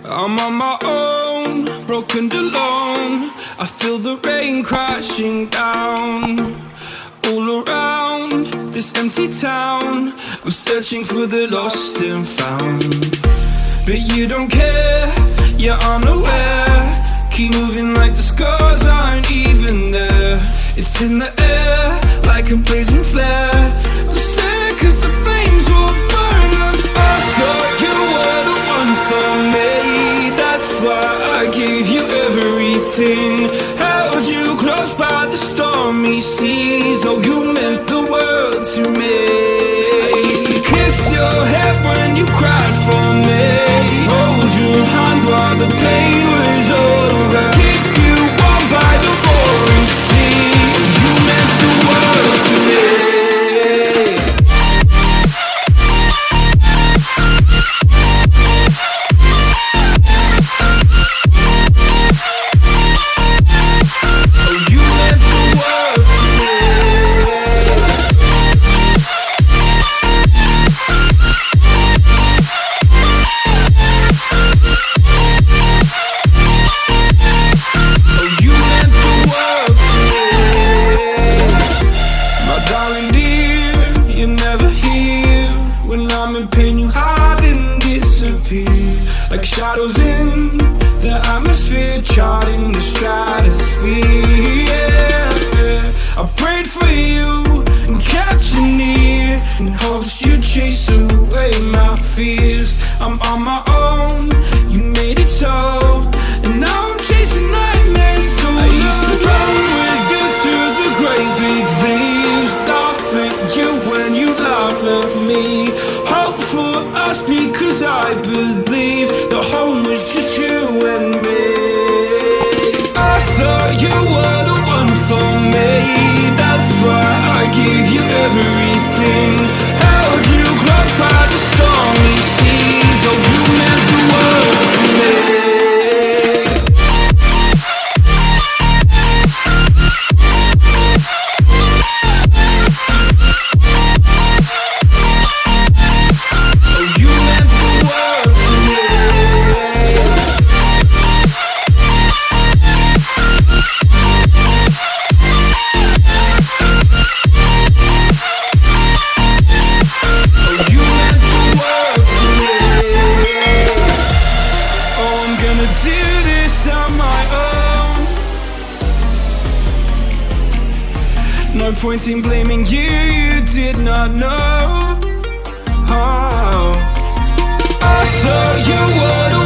I'm on my own, broken and alone. I feel the rain crashing down all around this empty town. I'm searching for the lost and found, but you don't care, you're unaware. Keep moving like the scars aren't even there. It's in the air like a blazing flare. Don't stare cause the flames will burn us. I thought you were the one for me, that's why I gave you everything. Held you close by the stormy seas. Oh, you meant the world to me. I used to kiss your head when you cried for me, hold your hand while the pain was over, keep you warm by the roaring sea. You meant the world to me. Like shadows in the atmosphere, charting the stratosphere. Yeah. I prayed for you and kept you near in hopes you'd chase away my fears. I'm on my own, you made it so, and now I'm chasing nightmares too. I used to run with you through the great big leaves, laugh at you when you laugh at me. Hope for us because I believe the home was just you and me. I thought you were the one for me, that's why I gave you everything. Held you close by the stormy seas. Oh, you meant the world to me. No point in blaming you, you did not know. Oh, I thought you would.